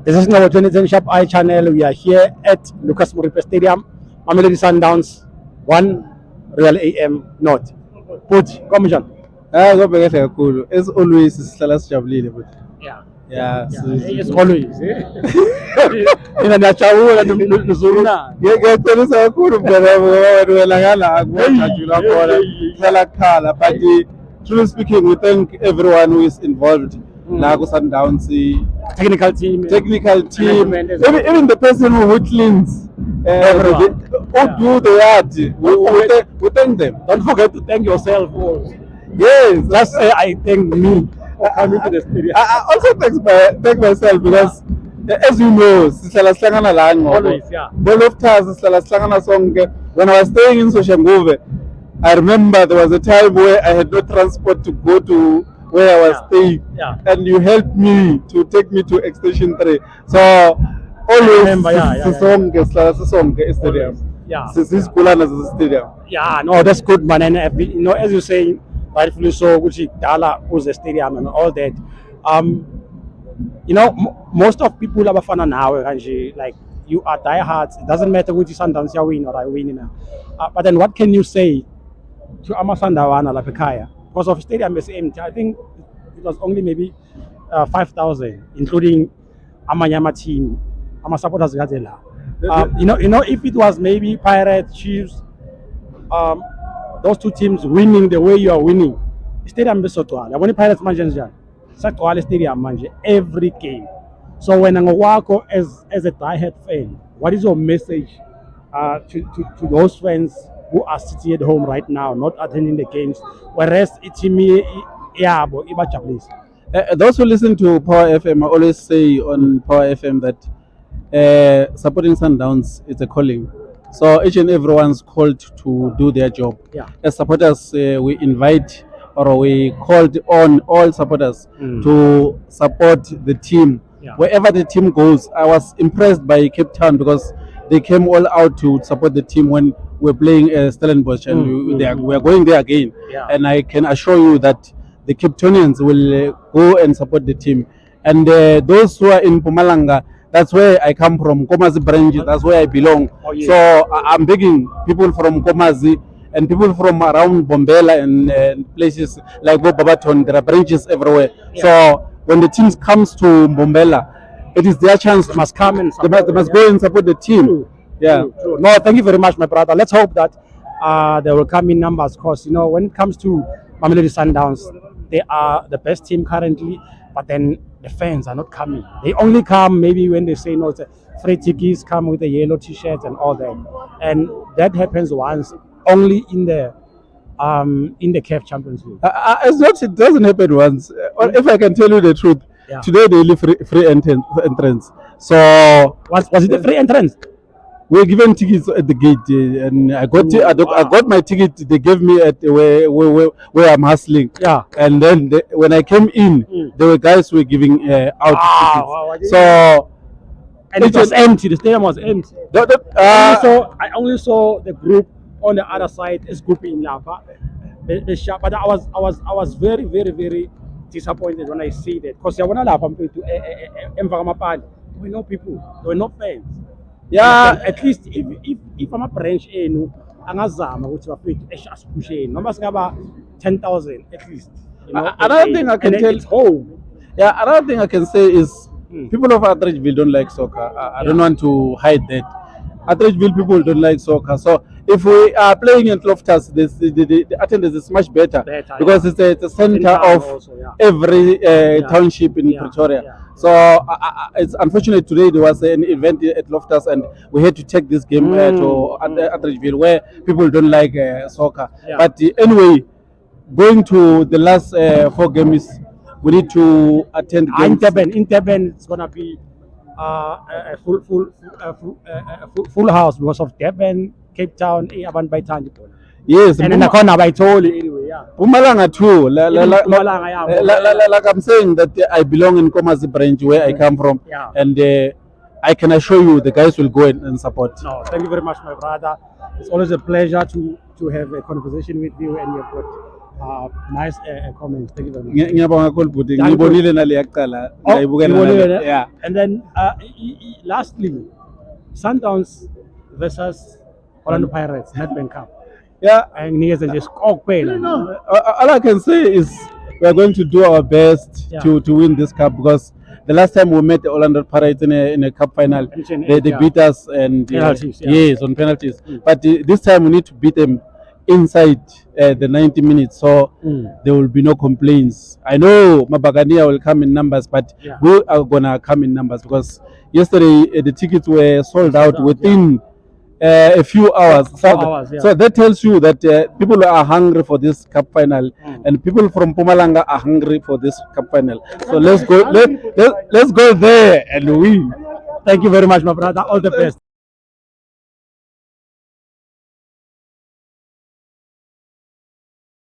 This is our 2010 Sharp Eye channel. We are here at Lucas Moripe Stadium. Mamelodi Sundowns 1 Real AM North. Put, come John. Kubheke kakhulu. As always sihlala sijabulile but. Yeah, it's always. Mina ngiyajabula nizuluna. Ngiyaqinisa kakhulu mntana ngoba wena welakala akubajajula khona. Kuhlala kukhala but truly speaking we thank everyone who is involved. La ku Sundowns Technical team. Even the person who cleans who do the yard. We thank them. Don't forget to thank yourself also. Yes, Just say I thank me for coming to the stadium. I also thank myself because as you know, sihlala sihlangana la ngoba. Always, yeah. Ball of Stars sihlala sihlangana sonke. When I was staying in Soshanguve, I remember there was a time where I had no transport to go to where I was staying, and you helped me to take me to Extension 3. So always sisonke sihlala sisonke stadium. Sisikulana as stadium. Yeah, no, that's good, man. And you know, as you say, rightfully so, Gucci Dala was the stadium and all that. You know, most of people have a fan now, like you are diehards. It doesn't matter which Sundowns you win or I win now. But then, what can you say to Amasandawana Lapekaya? Because of stadium is empty. I think it was only maybe 5,000, including Amanyama team, Ama supporters Gazela. You know, if it was maybe Pirates, Chiefs, those two teams winning the way you are winning, stadium is so tall. When Pirates manager, Sakwale Stadium manager every game. So when I'm Wako as a diehard fan, what is your message to those fans who are sitting at home right now, not attending the games? Whereas it's me, please. Those who listen to Power FM, I always say on Power FM that supporting Sundowns is a calling. So each and everyone's called to do their job. As supporters, we invite or we called on all supporters to support the team. Wherever the team goes, I was impressed by Cape Town because they came all out to support the team when we're playing Stellenbosch and we are going there again. And I can assure you that the Cape Townians will go and support the team. And those who are in Mpumalanga, that's where I come from, Komazi branch, that's where I belong. So I'm begging people from Komazi and people from around Bombela and places like Babaton, there are branches everywhere. So when the team comes to Bombela, it is their chance. They must come and support, they must go and support the team. True. No, thank you very much, my brother. Let's hope that there will come in numbers, because you know, when it comes to Mamelodi Sundowns, they are the best team currently, but then the fans are not coming. They only come maybe when they say no, it's free tickets, come with the yellow t-shirts and all that. And that happens once only in the CAF Champions League. It doesn't happen once. If I can tell you the truth, today they leave free entrance. So was it a free entrance? We were given tickets at the gate, and I got my ticket. They gave me at where I'm hustling. And then when I came in, there were guys who were giving out tickets. So and it was empty. The stadium was empty. I only saw the group on the other side. Is group in Lapa, the shop. But I was very, very, very disappointed when I see that, because there were no people, there were no fans. At least if I'm a branch angazama ukuthi bafethu push noma singaba 10,000 at least. Another thing I can tell it's home. Another thing I can say is people of Atteridgeville don't like soccer. I don't want to hide that. Atteridgeville people don't like soccer. So if we are playing in Loftus, the attendance is much better because it's the center of also, every township in Pretoria. So it's unfortunate today there was an event at Loftus and we had to take this game to Atteridgeville where people don't like soccer. But anyway, going to the last 4 games, we need to attend games. In Durban, it's gonna be a full house because of Durban, Cape Town, Aban by Tanjip. Yes, and then I can't by Toli anyway. Mpumalanga too. Like I'm saying that I belong in Komazi branch where I come from, and I can assure you the guys will go and support. No, thank you very much, my brother. It's always a pleasure to have a conversation with you, and you've got Nice comments. Thank you very much. Ngiyabonga kakhulu bhuti, Thank you. ngiyibonile nale yaqala, Oh, ngiyayibukela you nale. wanna- Yeah. And then lastly, Sundowns versus Orlando Pirates Nedbank Cup. Yeah. And niggas are just kuphela. All I can say is we are going to do our best Yeah. to win this cup, because the last time we met the Orlando Pirates in a cup final, they Yeah. beat us and Penalties, yeah. yes, on penalties. But this time we need to beat them inside the 90 minutes, so there will be no complaints. I know Mabagania will come in numbers, but Yeah. we are gonna come in numbers, because yesterday the tickets were sold out within a few hours. Hours, yeah. So that tells you that people are hungry for this cup final, and people from Pumalanga are hungry for this cup final. So let's go there and win. Thank you very much, my brother. All the best.